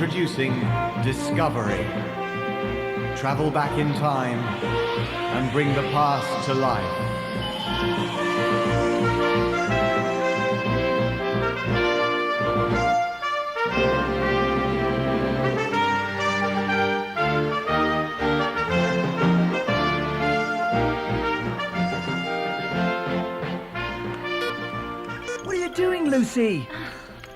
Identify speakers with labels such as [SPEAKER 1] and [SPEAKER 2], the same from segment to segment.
[SPEAKER 1] Introducing Discovery. Travel back in time and bring the past to life.
[SPEAKER 2] What are you doing, Lucy?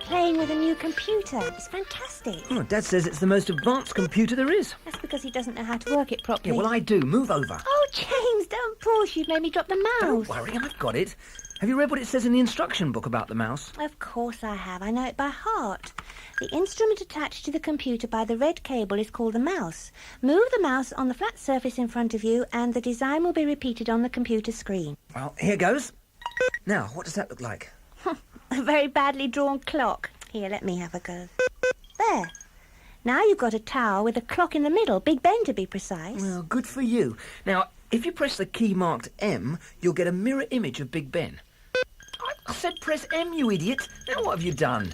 [SPEAKER 3] Playing with a new computer. It's fantastic.
[SPEAKER 2] Oh, Dad says it's the most advanced computer there is.
[SPEAKER 3] That's because he doesn't know how to work it properly.
[SPEAKER 2] Yeah, well, I do. Move over.
[SPEAKER 3] Oh, James, don't push. You've made me drop the mouse.
[SPEAKER 2] Don't worry, I've got it. Have you read what it says in the instruction book about the mouse?
[SPEAKER 3] Of course I have. I know it by heart. The instrument attached to the computer by the red cable is called the mouse. Move the mouse on the flat surface in front of you and the design will be repeated on the computer screen.
[SPEAKER 2] Well, here goes. Now, what does that look like?
[SPEAKER 3] A very badly drawn clock. Here, let me have a go. There. Now you've got a tower with a clock in the middle, Big Ben to be precise.
[SPEAKER 2] Well, good for you. Now, if you press the key marked M, you'll get a mirror image of Big Ben. I said press M, you idiot. Now what have you done?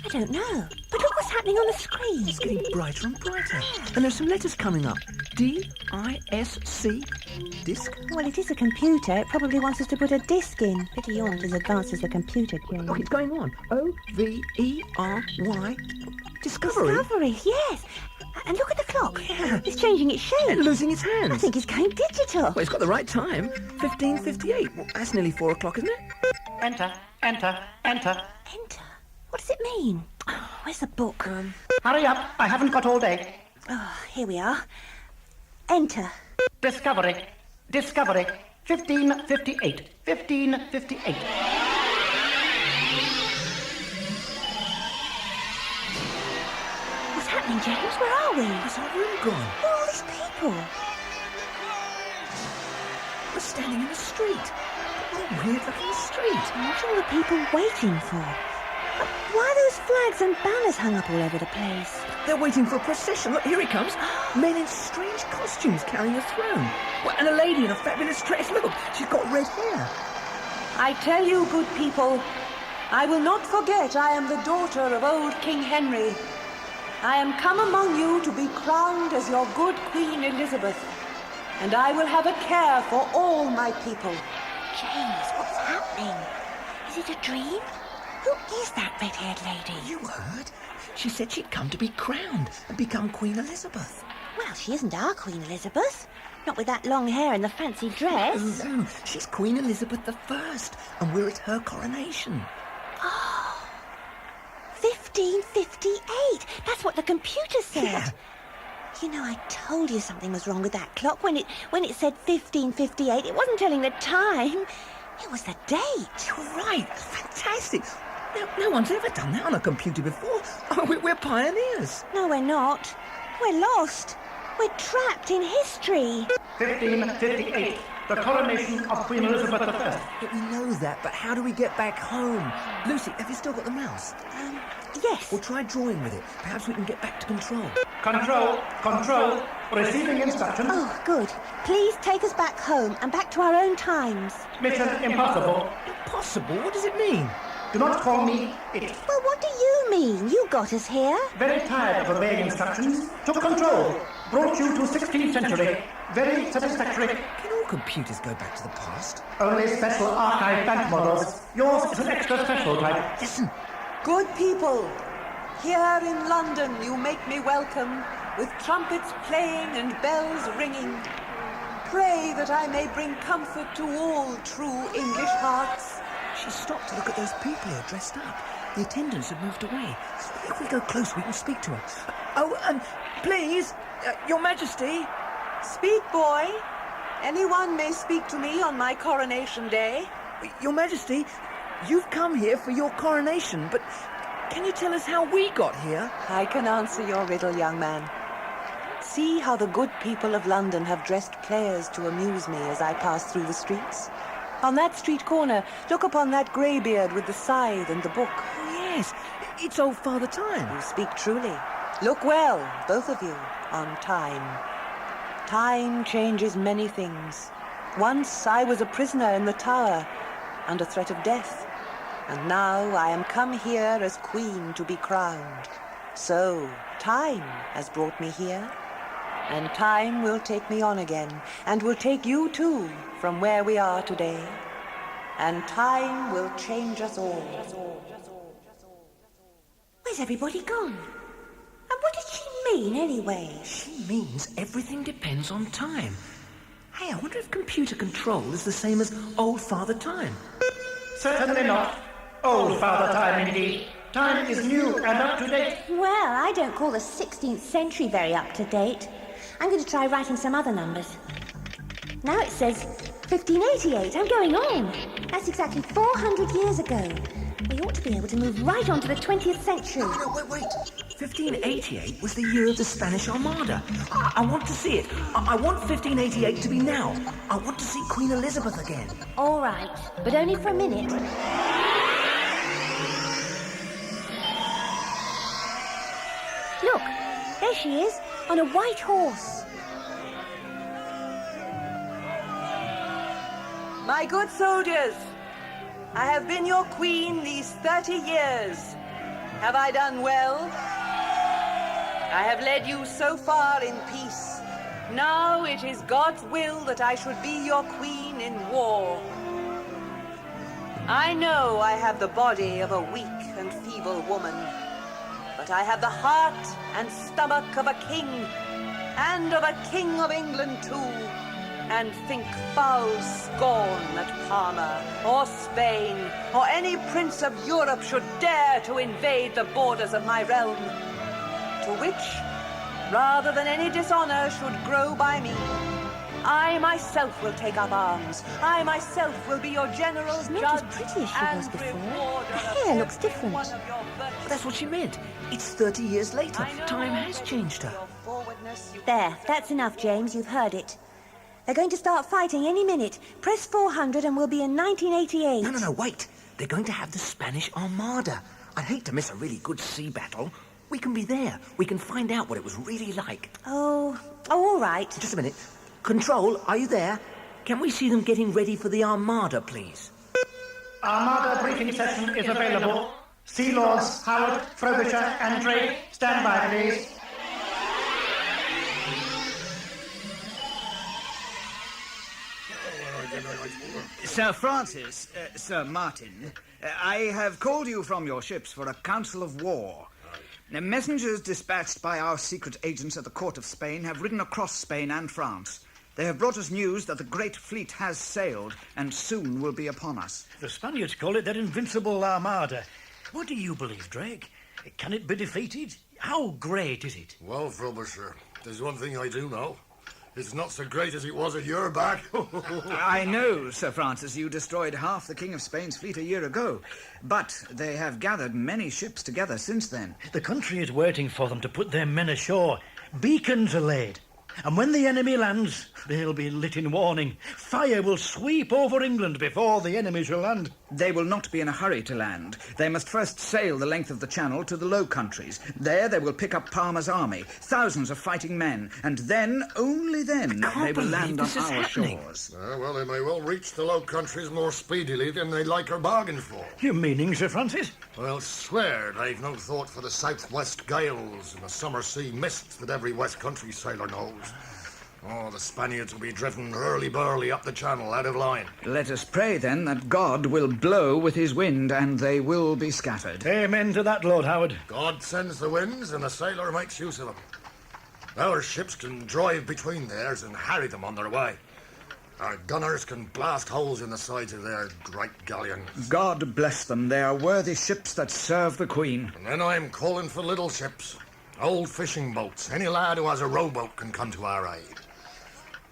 [SPEAKER 3] I don't know. But look what's happening on the screen.
[SPEAKER 2] It's getting brighter and brighter. And there's some letters coming up. D-I-S-C. Disc.
[SPEAKER 3] Well, it is a computer. It probably wants us to put a disc in. Pity you're not as advanced as the computer, James.
[SPEAKER 2] Look, it's going on. O-V-E-R-Y. Discovery.
[SPEAKER 3] Discovery, yes. And look at the clock.
[SPEAKER 2] Yeah.
[SPEAKER 3] It's changing its shape.
[SPEAKER 2] And losing its hands.
[SPEAKER 3] I think it's going digital.
[SPEAKER 2] Well, it's got the right time. 15:58. Well, that's nearly 4 o'clock, isn't it?
[SPEAKER 4] Enter, enter, enter.
[SPEAKER 3] Enter? What does it mean? Oh, where's the book?
[SPEAKER 4] Hurry up, I haven't got all day.
[SPEAKER 3] Oh, here we are. Enter.
[SPEAKER 4] Discovery, discovery, 1558, 1558.
[SPEAKER 3] What's happening, James? Where are we?
[SPEAKER 2] Where's our room gone?
[SPEAKER 3] Where are all these people?
[SPEAKER 2] We're standing in the street. What a weird-looking street.
[SPEAKER 3] What are all the people waiting for? Why are those flags and banners hung up all over the place?
[SPEAKER 2] They're waiting for a procession. Look, here he comes. Men in strange costumes carrying a throne. Well, and a lady in a fabulous dress. Look, she's got red hair.
[SPEAKER 5] I tell you, good people, I will not forget I am the daughter of old King Henry. I am come among you to be crowned as your good Queen Elizabeth, and I will have a care for all my people.
[SPEAKER 3] James, what's happening? Is it a dream? Who is that red-haired lady?
[SPEAKER 2] You heard? She said she'd come to be crowned and become Queen Elizabeth.
[SPEAKER 3] Well, she isn't our Queen Elizabeth. Not with that long hair and the fancy dress.
[SPEAKER 2] Oh, no. She's Queen Elizabeth I, and we're at her coronation.
[SPEAKER 3] Oh, 1558. That's what the computer said.
[SPEAKER 2] Yeah.
[SPEAKER 3] You know, I told you something was wrong with that clock when it said 1558. It wasn't telling the time. It was the date.
[SPEAKER 2] You're right. Fantastic. No one's ever done that on a computer before. Oh, we're pioneers.
[SPEAKER 3] No, we're not. We're lost. We're trapped in history.
[SPEAKER 4] 1558, the coronation of Queen Elizabeth I.
[SPEAKER 2] But we know that, but how do we get back home? Lucy, have you still got the mouse?
[SPEAKER 3] Yes.
[SPEAKER 2] Well, try drawing with it. Perhaps we can get back to control.
[SPEAKER 4] Control, receiving instructions.
[SPEAKER 3] Oh, good. Please take us back home and back to our own times.
[SPEAKER 4] Mission impossible.
[SPEAKER 2] Impossible? What does it mean?
[SPEAKER 4] Do not call me it.
[SPEAKER 3] Well, what do you mean? You got us here.
[SPEAKER 4] Very tired of obeying instructions. Took control. Brought you to 16th century. Very satisfactory.
[SPEAKER 2] Can all computers go back to the past?
[SPEAKER 4] Only special archive bank models. Yours is an extra special type.
[SPEAKER 2] Listen.
[SPEAKER 5] Good people, here in London you make me welcome, with trumpets playing and bells ringing. Pray that I may bring comfort to all true English hearts.
[SPEAKER 2] She stopped to look at those people here dressed up. The attendants have moved away. If we go close, we can speak to her. Please, Your Majesty.
[SPEAKER 5] Speak, boy. Anyone may speak to me on my coronation day.
[SPEAKER 2] Your Majesty, you've come here for your coronation, but can you tell us how we got here?
[SPEAKER 5] I can answer your riddle, young man. See how the good people of London have dressed players to amuse me as I pass through the streets? On that street corner, look upon that greybeard with the scythe and the book.
[SPEAKER 2] Oh, yes. It's old Father Time.
[SPEAKER 5] You speak truly. Look well, both of you, on time. Time changes many things. Once I was a prisoner in the Tower, under threat of death. And now I am come here as queen to be crowned. So, time has brought me here, and time will take me on again, and will take you too from where we are today, and time will change us all.
[SPEAKER 3] Where's everybody gone? And what did she mean, anyway?
[SPEAKER 2] She means everything depends on time. Hey, I wonder if computer control is the same as old Father Time.
[SPEAKER 4] Certainly not. Old Father Time, indeed. Time is new and up to date.
[SPEAKER 3] Well, I don't call the 16th century very up-to-date. I'm going to try writing some other numbers. Now it says 1588. I'm going on. That's exactly 400 years ago. We ought to be able to move right on to the 20th century.
[SPEAKER 2] No, wait. 1588 was the year of the Spanish Armada. I want to see it. I want 1588 to be now. I want to see Queen Elizabeth again.
[SPEAKER 3] All right, but only for a minute. Look, there she is, on a white horse.
[SPEAKER 5] My good soldiers, I have been your queen these 30 years. Have I done well? I have led you so far in peace. Now it is God's will that I should be your queen in war. I know I have the body of a weak and feeble woman, but I have the heart and stomach of a king, and of a king of England too, and think foul scorn that Parma, or Spain, or any prince of Europe should dare to invade the borders of my realm, to which, rather than any dishonor should grow by me, I myself will take up arms. I myself will be your general
[SPEAKER 3] She's not
[SPEAKER 5] judge
[SPEAKER 3] as pretty as she
[SPEAKER 5] and
[SPEAKER 3] was before.
[SPEAKER 5] rewarder
[SPEAKER 3] Her
[SPEAKER 5] of
[SPEAKER 3] hair looks different.
[SPEAKER 5] one of your virtues.
[SPEAKER 2] But that's what she meant. It's 30 years later.
[SPEAKER 5] I know
[SPEAKER 2] Time has
[SPEAKER 5] that
[SPEAKER 2] changed
[SPEAKER 5] with
[SPEAKER 2] her.
[SPEAKER 5] your forwardness you-
[SPEAKER 3] There, that's enough, James. You've heard it. They're going to start fighting any minute. Press 400 and we'll be in 1988.
[SPEAKER 2] No, wait. They're going to have the Spanish Armada. I'd hate to miss a really good sea battle. We can be there. We can find out what it was really like.
[SPEAKER 3] Oh, all right.
[SPEAKER 2] Just a minute. Control, are you there? Can we see them getting ready for the Armada, please?
[SPEAKER 4] Armada briefing session is available. Sea Lords Howard, Frobisher, and Drake, stand by, please.
[SPEAKER 6] Sir Francis, Sir Martin, I have called you from your ships for a council of war. Messengers dispatched by our secret agents at the court of Spain have ridden across Spain and France. They have brought us news that the great fleet has sailed and soon will be upon us.
[SPEAKER 7] The Spaniards call it their invincible Armada. What do you believe, Drake? Can it be defeated? How great is it?
[SPEAKER 8] Well, Frobisher, there's one thing I do know. It's not so great as it was a year back.
[SPEAKER 6] I know, Sir Francis, you destroyed half the King of Spain's fleet a year ago, but they have gathered many ships together since then.
[SPEAKER 7] The country is waiting for them to put their men ashore. Beacons are laid. And when the enemy lands, they'll be lit in warning. Fire will sweep over England before the enemy shall land.
[SPEAKER 6] They will not be in a hurry to land. They must first sail the length of the channel to the Low Countries. There they will pick up Parma's army, thousands of fighting men, and then, only then, they will land on our shores.
[SPEAKER 8] Well, they may well reach the Low Countries more speedily than they'd like or bargain for.
[SPEAKER 7] Your meaning, Sir Francis?
[SPEAKER 8] Well, swear they've no thought for the southwest gales and the summer sea mists that every West Country sailor knows. Oh, the Spaniards will be driven hurly-burly up the channel out of line.
[SPEAKER 6] Let us pray, then, that God will blow with his wind and they will be scattered.
[SPEAKER 7] Amen to that, Lord Howard.
[SPEAKER 8] God sends the winds and the sailor makes use of them. Our ships can drive between theirs and harry them on their way. Our gunners can blast holes in the sides of their great galleons.
[SPEAKER 6] God bless them. They are worthy ships that serve the Queen.
[SPEAKER 8] And then I'm calling for little ships, old fishing boats. Any lad who has a rowboat can come to our aid.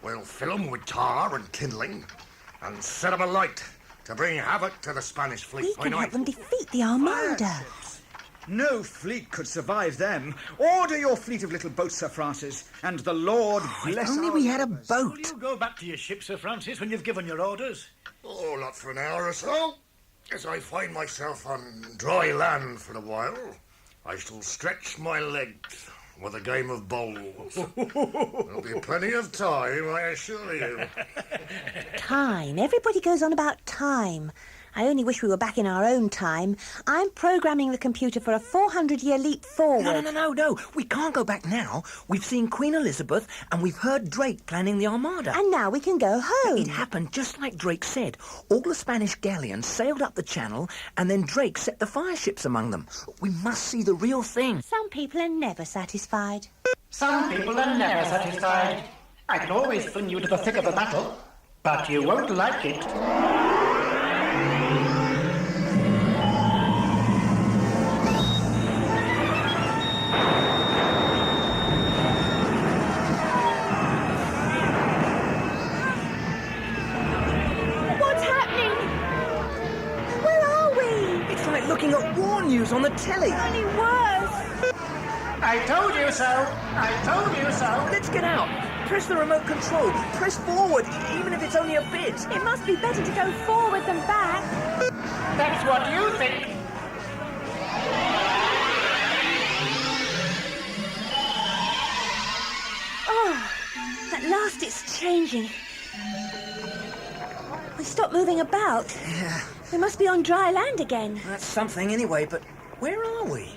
[SPEAKER 8] We'll fill 'em with tar and kindling and set 'em alight to bring havoc to the Spanish fleet.
[SPEAKER 3] We can help them defeat the Armada.
[SPEAKER 6] No fleet could survive them. Order your fleet of little boats, Sir Francis, and the Lord bless
[SPEAKER 2] If only
[SPEAKER 6] our
[SPEAKER 2] we had a
[SPEAKER 6] rowers.
[SPEAKER 7] Will
[SPEAKER 2] boat.
[SPEAKER 7] you go back to your ship, Sir Francis, when you've given your orders?
[SPEAKER 8] Oh, not for an hour or so. As I find myself on dry land for a while, I shall stretch my legs with a game of bowls. There'll be plenty of time, I assure you.
[SPEAKER 3] Time. Everybody goes on about time. I only wish we were back in our own time. I'm programming the computer for a 400-year leap forward.
[SPEAKER 2] No. We can't go back now. We've seen Queen Elizabeth and we've heard Drake planning the Armada.
[SPEAKER 3] And now we can go home.
[SPEAKER 2] It happened just like Drake said. All the Spanish galleons sailed up the channel and then Drake set the fire ships among them. We must see the real thing.
[SPEAKER 3] Some people are never satisfied.
[SPEAKER 4] Some people are never satisfied. I can always bring you to the thick of the battle, but you won't like it.
[SPEAKER 3] What's happening? Where are we?
[SPEAKER 2] It's like looking at war news on the telly.
[SPEAKER 3] Only worse.
[SPEAKER 4] I told you so. I told you so.
[SPEAKER 2] Let's get out. Press the remote control. Press forward, even if it's only a bit.
[SPEAKER 3] It must be better to go forward than back.
[SPEAKER 4] That's what you think.
[SPEAKER 3] Oh, at last it's changing. We stopped moving about.
[SPEAKER 2] Yeah,
[SPEAKER 3] We must be on dry land again.
[SPEAKER 2] that's something anyway, but where are we?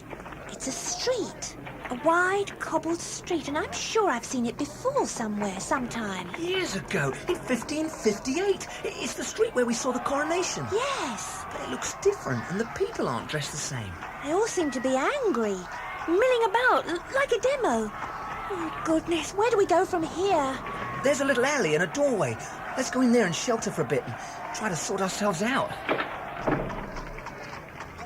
[SPEAKER 3] It's a street. A wide, cobbled street, and I'm sure I've seen it before somewhere, sometime.
[SPEAKER 2] Years ago, in 1558. It's the street where we saw the coronation.
[SPEAKER 3] Yes.
[SPEAKER 2] But it looks different, and the people aren't dressed the same.
[SPEAKER 3] They all seem to be angry, milling about, like a demo. Oh, goodness, where do we go from here?
[SPEAKER 2] There's a little alley and a doorway. Let's go in there and shelter for a bit and try to sort ourselves out.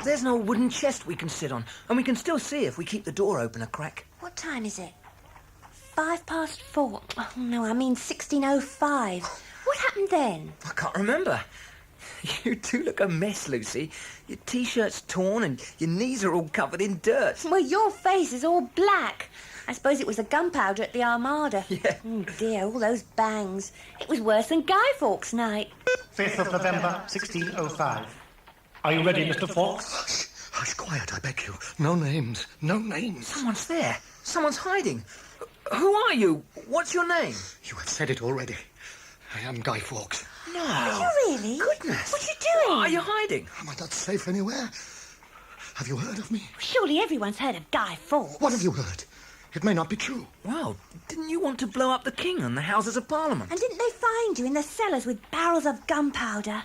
[SPEAKER 2] There's an old wooden chest we can sit on, and we can still see if we keep the door open a crack.
[SPEAKER 3] What time is it? 4:05. Oh, no, I mean 16:05. What happened then?
[SPEAKER 2] I can't remember. You do look a mess, Lucy. Your T-shirt's torn and your knees are all covered in dirt.
[SPEAKER 3] Well, your face is all black. I suppose it was the gunpowder at the Armada.
[SPEAKER 2] Yeah.
[SPEAKER 3] Oh, dear, all those bangs. It was worse than Guy Fawkes' night.
[SPEAKER 4] 5th of November, 1605. Are you ready, Mr. Fawkes?
[SPEAKER 8] Hush, quiet, I beg you. No names, no names.
[SPEAKER 2] Someone's there. Someone's hiding. Who are you? What's your name?
[SPEAKER 8] You have said it already. I am Guy Fawkes.
[SPEAKER 2] No.
[SPEAKER 3] Are you really?
[SPEAKER 2] Goodness.
[SPEAKER 3] What are you doing?
[SPEAKER 2] Are you hiding?
[SPEAKER 8] Am I not safe anywhere? Have you heard of me?
[SPEAKER 3] Surely everyone's heard of Guy Fawkes.
[SPEAKER 8] What have you heard? It may not be true.
[SPEAKER 2] Well, didn't you want to blow up the king and the Houses of Parliament?
[SPEAKER 3] And didn't they find you in the cellars with barrels of gunpowder?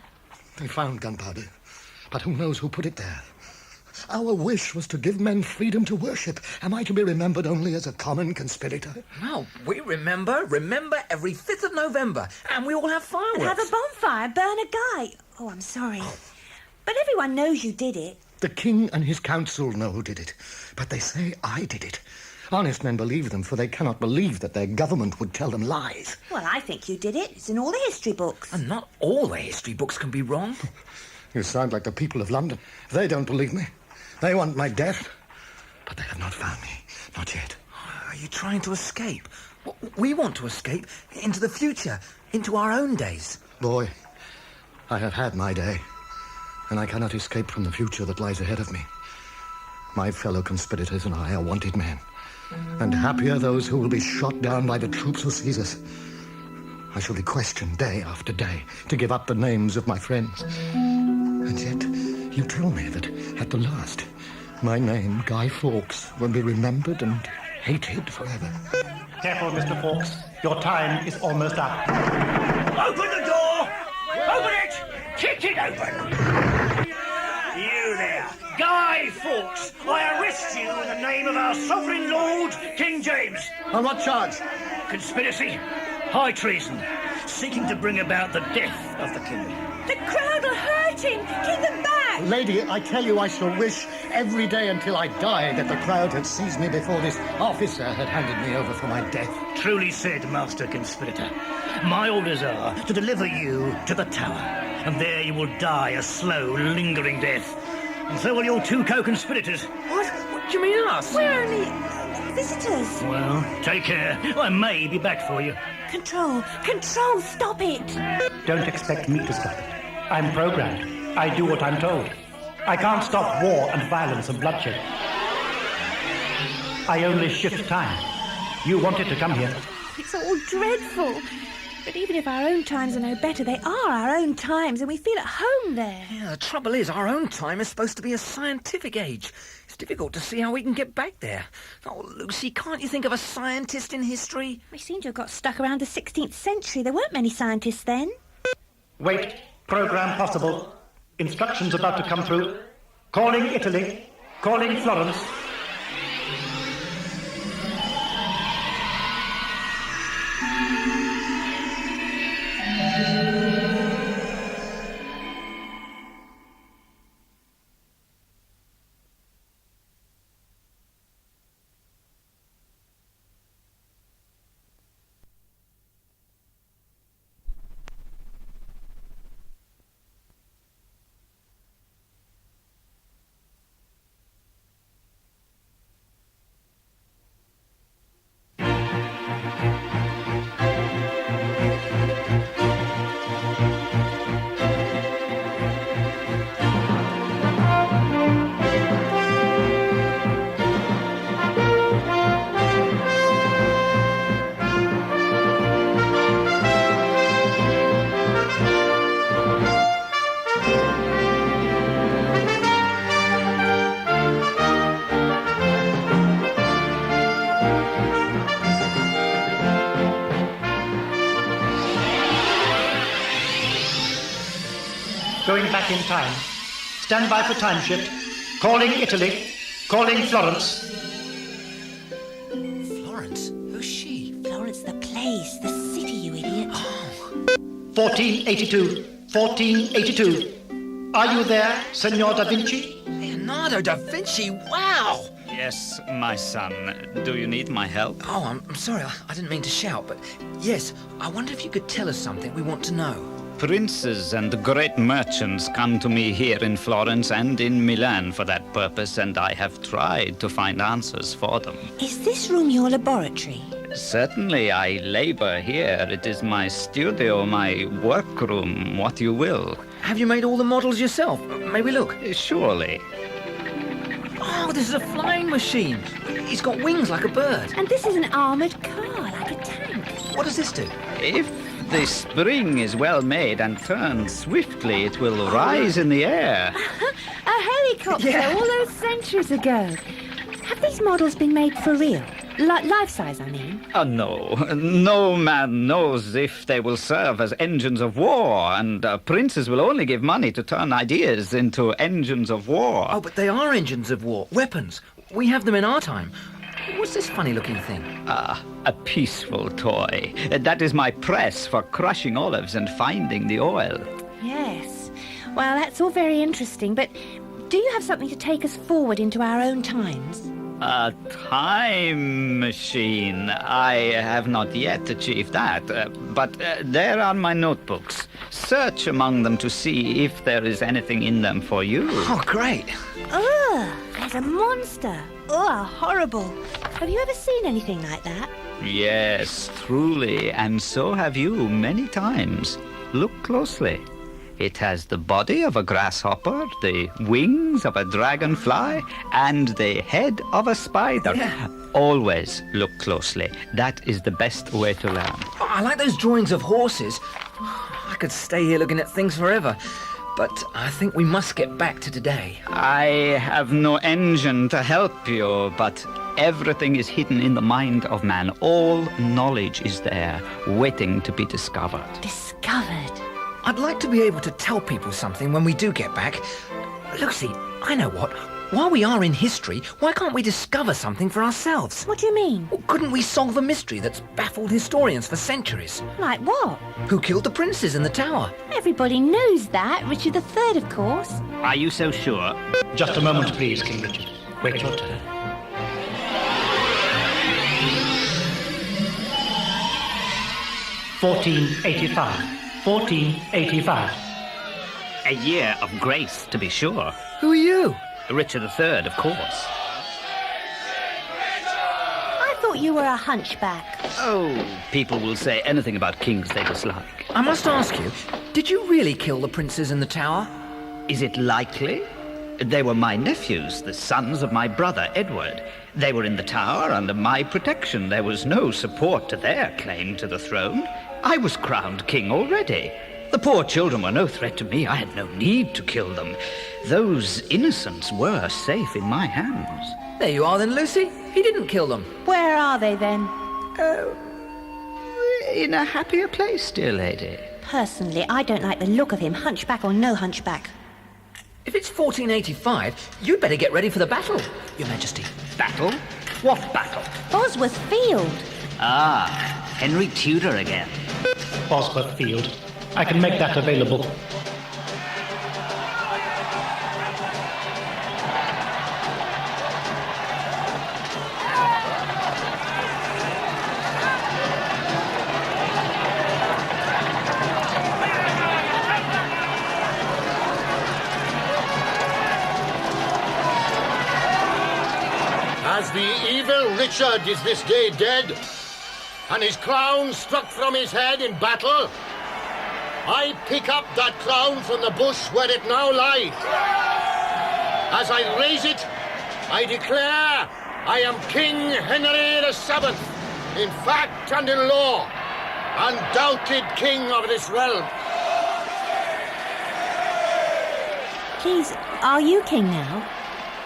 [SPEAKER 8] They found gunpowder, but who knows who put it there? Our wish was to give men freedom to worship. Am I to be remembered only as a common conspirator?
[SPEAKER 2] Well, we remember every 5th of November, and we all have fireworks.
[SPEAKER 3] And have a bonfire, burn a guy. Oh, I'm sorry. But everyone knows you did it.
[SPEAKER 8] The king and his council know who did it, but they say I did it. Honest men believe them, for they cannot believe that their government would tell them lies.
[SPEAKER 3] Well, I think you did it. It's in all the history books.
[SPEAKER 2] And not all the history books can be wrong.
[SPEAKER 8] You sound like the people of London. They don't believe me. They want my death, but they have not found me. Not yet.
[SPEAKER 2] Are you trying to escape? We want to escape into the future, into our own days.
[SPEAKER 8] Boy, I have had my day, and I cannot escape from the future that lies ahead of me. My fellow conspirators and I are wanted men, and happy are those who will be shot down by the troops who seize us. I shall be questioned day after day to give up the names of my friends. And yet, you tell me that, at the last, my name, Guy Fawkes, will be remembered and hated forever.
[SPEAKER 4] Careful, Mr. Fawkes. Your time is almost up.
[SPEAKER 7] Open the door! Open it! Kick it open! You there, Guy Fawkes, I arrest you in the name of our sovereign lord, King James.
[SPEAKER 8] On what charge?
[SPEAKER 7] Conspiracy, high treason, seeking to bring about the death of the king.
[SPEAKER 3] The crowd will hurt him. Keep them back.
[SPEAKER 8] Lady, I tell you I shall wish every day until I die that the crowd had seized me before this officer had handed me over for my death.
[SPEAKER 7] Truly said, Master Conspirator. My orders are to deliver you to the tower, and there you will die a slow, lingering death. And so will your two co-conspirators.
[SPEAKER 2] What? What do you mean us?
[SPEAKER 3] We're only visitors.
[SPEAKER 7] Well, take care. I may be back for you.
[SPEAKER 3] Control, stop it.
[SPEAKER 4] Don't expect me to stop it. I'm programmed. I do what I'm told. I can't stop war and violence and bloodshed. I only shift time. You wanted to come here.
[SPEAKER 3] It's all dreadful.
[SPEAKER 2] But even if our own times are no better, they are our own times, and we feel at home there.
[SPEAKER 9] Yeah, the trouble is, our own time is supposed to be a scientific age. It's difficult to see how we can get back there. Oh, Lucy, can't you think of a scientist in history?
[SPEAKER 3] We seem to have got stuck around the 16th century. There weren't many scientists then.
[SPEAKER 4] Wait. Program possible. Instructions about to come through. Calling Italy. Calling Florence. Going back in time. Stand by for time shift. Calling Italy. Calling Florence.
[SPEAKER 9] Florence? Who's she?
[SPEAKER 3] Florence, the place, the city, you idiot.
[SPEAKER 4] 1482. 1482. Are you there, Signor da Vinci?
[SPEAKER 9] Leonardo da Vinci, wow!
[SPEAKER 10] Yes, my son. Do you need my help?
[SPEAKER 9] Oh, I'm sorry, I didn't mean to shout, but yes, I wonder if you could tell us something we want to know.
[SPEAKER 10] Princes and great merchants come to me here in Florence and in Milan for that purpose, and I have tried to find answers for them.
[SPEAKER 3] Is this room your laboratory?
[SPEAKER 10] Certainly, I labor here. It is my studio, my workroom, what you will.
[SPEAKER 9] Have you made all the models yourself? May we look?
[SPEAKER 10] Surely.
[SPEAKER 9] Oh, this is a flying machine. It's got wings like a bird.
[SPEAKER 3] And this is an armoured car, like a tank.
[SPEAKER 9] What does this do?
[SPEAKER 10] If the spring is well made and turns swiftly, it will rise in the air.
[SPEAKER 3] A helicopter,
[SPEAKER 9] Yeah.
[SPEAKER 3] all those centuries ago. Have these models been made for real? Life-size, I mean.
[SPEAKER 10] Oh, no. No man knows if they will serve as engines of war, and princes will only give money to turn ideas into engines of war.
[SPEAKER 9] Oh, but they are engines of war, weapons. We have them in our time. What's this funny-looking thing?
[SPEAKER 10] A peaceful toy. That is my press for crushing olives and finding the oil.
[SPEAKER 3] Yes. Well, that's all very interesting, but do you have something to take us forward into our own times?
[SPEAKER 10] A time machine. I have not yet achieved that, but there are my notebooks. Search among them to see if there is anything in them for you.
[SPEAKER 9] Oh, great.
[SPEAKER 3] Ugh, there's a monster. Ugh, horrible. Have you ever seen anything like that?
[SPEAKER 10] Yes, truly, and so have you many times. Look closely. It has the body of a grasshopper, the wings of a dragonfly, and the head of a spider.
[SPEAKER 9] Yeah.
[SPEAKER 10] Always look closely. That is the best way to learn.
[SPEAKER 9] Oh, I like those drawings of horses. I could stay here looking at things forever. But I think we must get back to today.
[SPEAKER 10] I have no engine to help you, but everything is hidden in the mind of man. All knowledge is there, waiting to be discovered.
[SPEAKER 3] Discovered.
[SPEAKER 9] I'd like to be able to tell people something when we do get back. Lucy, I know what. While we are in history, why can't we discover something for ourselves?
[SPEAKER 3] What do you mean?
[SPEAKER 9] Well, couldn't we solve a mystery that's baffled historians for centuries?
[SPEAKER 3] Like what?
[SPEAKER 9] Who killed the princes in the tower?
[SPEAKER 3] Everybody knows that. Richard III, of course.
[SPEAKER 10] Are you so sure?
[SPEAKER 4] Just a moment, please, King Richard. Wait your turn. $1485.
[SPEAKER 10] A year of grace, to be sure.
[SPEAKER 9] Who are you?
[SPEAKER 10] Richard III, of course.
[SPEAKER 3] I thought you were a hunchback.
[SPEAKER 10] Oh, people will say anything about kings they dislike.
[SPEAKER 9] I must ask you, did you really kill the princes in the tower?
[SPEAKER 10] Is it likely? They were my nephews, the sons of my brother Edward. They were in the tower under my protection. There was no support to their claim to the throne. I was crowned king already. The poor children were no threat to me. I had no need to kill them. Those innocents were safe in my hands.
[SPEAKER 9] There you are then, Lucy. He didn't kill them.
[SPEAKER 5] Where are they then?
[SPEAKER 10] In a happier place, dear lady.
[SPEAKER 3] Personally, I don't like the look of him, hunchback or no hunchback.
[SPEAKER 9] If it's 1485, you'd better get ready for the battle, Your Majesty.
[SPEAKER 10] Battle? What battle?
[SPEAKER 3] Bosworth Field.
[SPEAKER 10] Ah, Henry Tudor again.
[SPEAKER 4] Bosworth Field. I can make that available.
[SPEAKER 8] As the evil Richard is this day dead, and his crown struck from his head in battle, I pick up that crown from the bush where it now lies. As I raise it, I declare I am King Henry VII, in fact and in law, undoubted king of this realm.
[SPEAKER 3] Please, are you king now?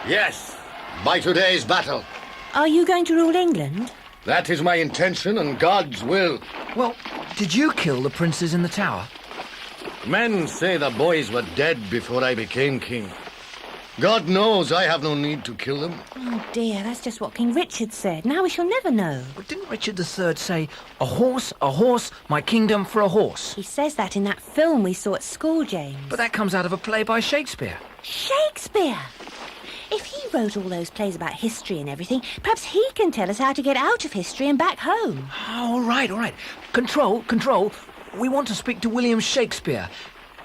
[SPEAKER 8] Yes, by today's battle.
[SPEAKER 3] Are you going to rule England?
[SPEAKER 8] That is my intention and God's will.
[SPEAKER 9] Well, did you kill the princes in the tower?
[SPEAKER 8] Men say the boys were dead before I became king. God knows I have no need to kill them.
[SPEAKER 3] Oh dear, that's just what King Richard said. Now we shall never know.
[SPEAKER 9] But didn't Richard III say, a horse, my kingdom for a horse?
[SPEAKER 3] He says that in that film we saw at school, James.
[SPEAKER 9] But that comes out of a play by Shakespeare.
[SPEAKER 3] Shakespeare! If he wrote all those plays about history and everything, perhaps he can tell us how to get out of history and back home.
[SPEAKER 9] All right. Control. We want to speak to William Shakespeare.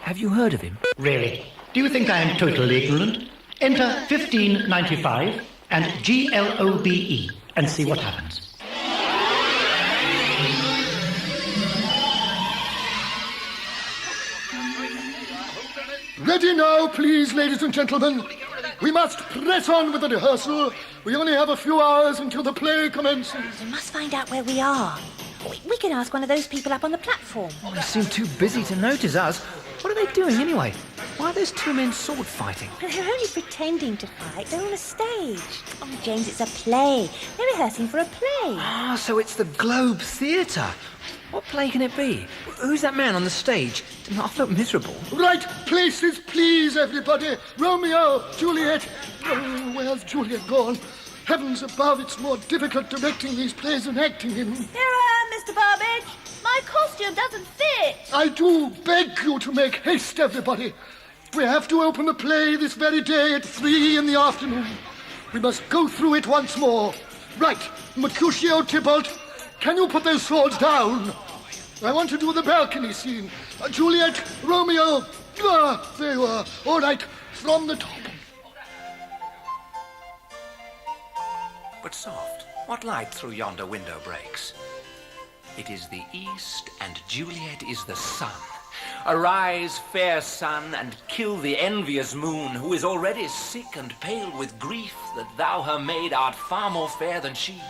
[SPEAKER 9] Have you heard of him?
[SPEAKER 4] Really? Do you think I am totally ignorant? Enter 1595 and GLOBE and see what happens.
[SPEAKER 8] Ready now, please, ladies and gentlemen. We must press on with the rehearsal. We only have a few hours until the play commences.
[SPEAKER 3] We must find out where we are. We can ask one of those people up on the platform.
[SPEAKER 9] They seem too busy to notice us. What are they doing anyway? Why are those two men sword fighting?
[SPEAKER 3] They're only pretending to fight. They're on a stage. Oh, James, it's a play. They're rehearsing for a play.
[SPEAKER 9] Ah, so it's the Globe Theatre. What play can it be? Who's that man on the stage? I look miserable.
[SPEAKER 8] Right places, please, everybody. Romeo, Juliet. Oh, where's Juliet gone? Heavens above, it's more difficult directing these plays than acting in them.
[SPEAKER 5] Here I am, Mr. Burbage. My costume doesn't fit.
[SPEAKER 8] I do beg you to make haste, everybody. We have to open the play this very day at 3 in the afternoon. We must go through it once more. Right, Mercutio, Tybalt, can you put those swords down? I want to do the balcony scene. Juliet, Romeo. There you are. All right, from the top.
[SPEAKER 11] But soft, what light through yonder window breaks? It is the east, and Juliet is the sun. Arise, fair sun, and kill the envious moon, who is already sick and pale with grief that thou, her maid, art far more fair than she.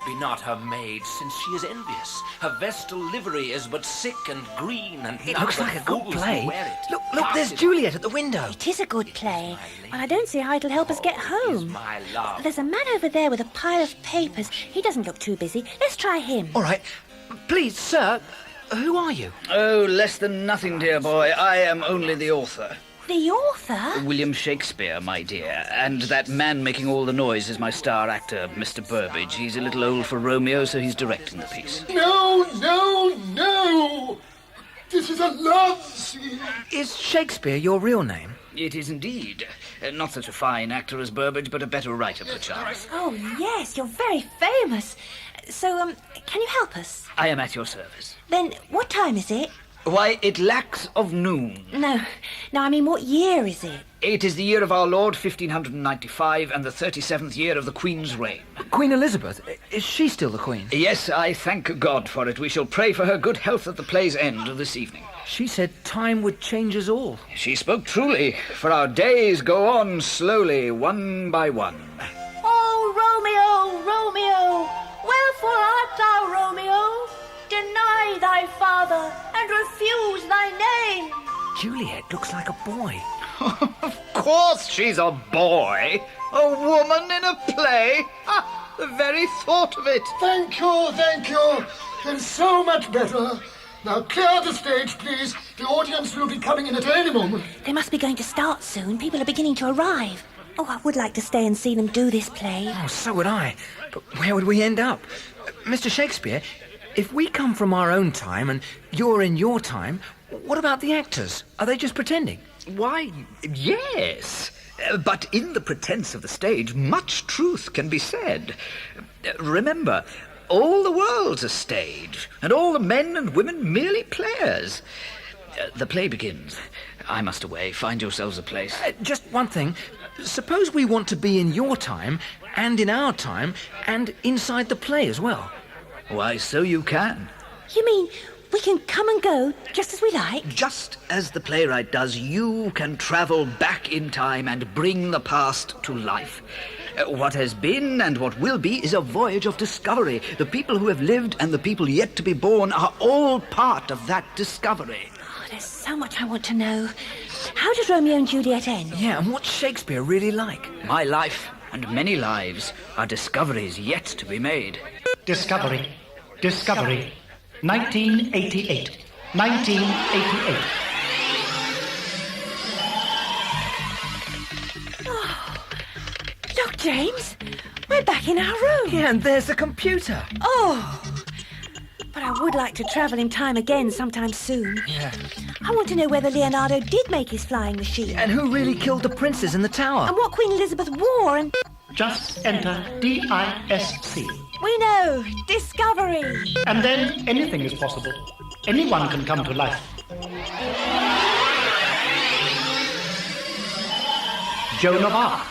[SPEAKER 11] Be not her maid, since she is envious. Her vestal livery is but sick and green, and
[SPEAKER 9] it
[SPEAKER 11] none
[SPEAKER 9] looks
[SPEAKER 11] but
[SPEAKER 9] like a good
[SPEAKER 11] fools
[SPEAKER 9] play.
[SPEAKER 11] will wear it.
[SPEAKER 9] Look, there's Juliet at the window.
[SPEAKER 3] It is a good play, and I don't see how it'll help us get home.
[SPEAKER 11] My love.
[SPEAKER 3] There's a man over there with a pile of papers. He doesn't look too busy. Let's try him.
[SPEAKER 9] All right. Please, sir, who are you?
[SPEAKER 6] Oh, less than nothing, dear boy. I am only the author.
[SPEAKER 3] The author?
[SPEAKER 6] William Shakespeare, my dear. And that man making all the noise is my star actor, Mr. Burbage. He's a little old for Romeo, so he's directing the piece.
[SPEAKER 8] No! This is a love scene.
[SPEAKER 9] Is Shakespeare your real name?
[SPEAKER 6] It is indeed. Not such a fine actor as Burbage, but a better writer, perchance.
[SPEAKER 3] Oh, yes, you're very famous. So, can you help us?
[SPEAKER 6] I am at your service.
[SPEAKER 3] Then, what time is it?
[SPEAKER 6] Why, it lacks of noon.
[SPEAKER 3] No, I mean, what year is it?
[SPEAKER 6] It is the year of our Lord 1595 and the 37th year of the Queen's reign.
[SPEAKER 9] Queen Elizabeth? Is she still the Queen?
[SPEAKER 6] Yes, I thank God for it. We shall pray for her good health at the play's end this evening.
[SPEAKER 9] She said time would change us all.
[SPEAKER 6] She spoke truly, for our days go on slowly, one by one.
[SPEAKER 5] Oh, Romeo, Romeo, wherefore art thou, Romeo? Deny thy father and refuse thy name.
[SPEAKER 9] Juliet looks like a boy.
[SPEAKER 6] Of course she's a boy. A woman in a play. Ah, the very thought of it.
[SPEAKER 8] Thank you. It's so much better. Now clear the stage, please. The audience will be coming in at any moment.
[SPEAKER 3] They must be going to start soon. People are beginning to arrive. Oh, I would like to stay and see them do this play.
[SPEAKER 9] Oh, so would I. But where would we end up? Mr. Shakespeare, if we come from our own time and you're in your time, what about the actors? Are they just pretending?
[SPEAKER 6] Why, yes. But in the pretense of the stage, much truth can be said. Remember, all the world's a stage, and all the men and women merely players. The play begins. I must away. Find yourselves a place.
[SPEAKER 9] Just one thing. Suppose we want to be in your time, and in our time, and inside the play as well.
[SPEAKER 6] Why, so you can.
[SPEAKER 3] You mean we can come and go just as we like?
[SPEAKER 6] Just as the playwright does, you can travel back in time and bring the past to life. What has been and what will be is a voyage of discovery. The people who have lived and the people yet to be born are all part of that discovery.
[SPEAKER 3] Oh, there's so much I want to know. How does Romeo and Juliet end?
[SPEAKER 9] Yeah, and what's Shakespeare really like?
[SPEAKER 6] My life and many lives are discoveries yet to be made.
[SPEAKER 4] Discovery. 1988. 1988.
[SPEAKER 3] Look, James, we're back in our room.
[SPEAKER 9] Yeah, and there's the computer.
[SPEAKER 3] Oh, but I would like to travel in time again sometime soon.
[SPEAKER 9] Yeah.
[SPEAKER 3] I want to know whether Leonardo did make his flying machine.
[SPEAKER 9] And who really killed the princes in the tower?
[SPEAKER 3] And what Queen Elizabeth wore and...
[SPEAKER 4] Just enter DISC.
[SPEAKER 3] We know! Discovery!
[SPEAKER 4] And then anything is possible. Anyone can come to life. Joan of Arc.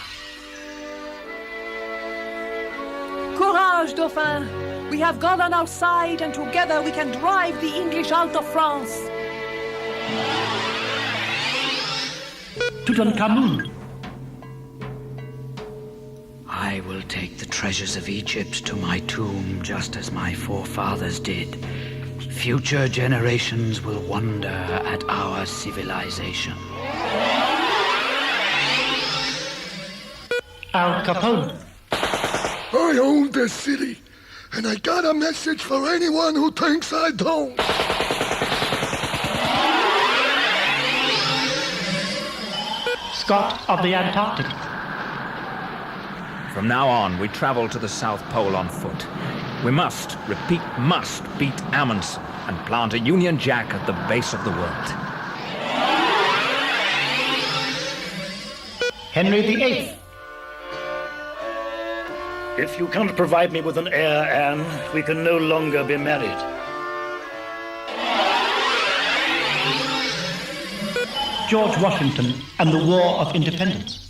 [SPEAKER 5] Courage, Dauphin. We have God on our side, and together we can drive the English out of France.
[SPEAKER 4] Tutankhamun.
[SPEAKER 6] I will take the treasures of Egypt to my tomb just as my forefathers did. Future generations will wonder at our civilization.
[SPEAKER 4] Al Capone.
[SPEAKER 8] I own this city, and I got a message for anyone who thinks I don't.
[SPEAKER 4] Scott of the Antarctic.
[SPEAKER 9] From now on, we travel to the South Pole on foot. We must, repeat, must beat Amundsen and plant a Union Jack at the base of the world.
[SPEAKER 4] Henry VIII.
[SPEAKER 7] If you can't provide me with an heir, Anne, we can no longer be married.
[SPEAKER 4] George Washington and the War of Independence.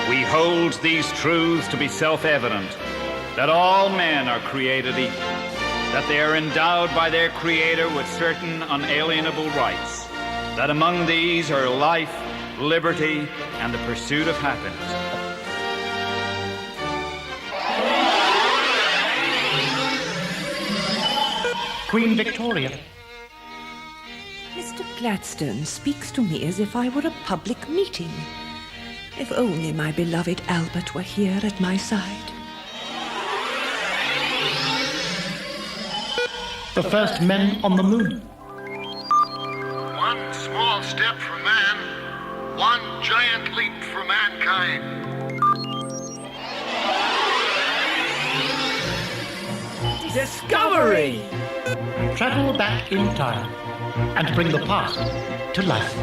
[SPEAKER 12] We hold these truths to be self-evident, that all men are created equal, that they are endowed by their Creator with certain unalienable rights, that among these are life, liberty, and the pursuit of happiness.
[SPEAKER 4] Queen Victoria.
[SPEAKER 5] Mr. Gladstone speaks to me as if I were a public meeting. If only my beloved Albert were here at my side.
[SPEAKER 4] The first men on the moon.
[SPEAKER 8] One small step for man, one giant leap for mankind.
[SPEAKER 9] Discovery!
[SPEAKER 4] Travel back in time and bring the past to life.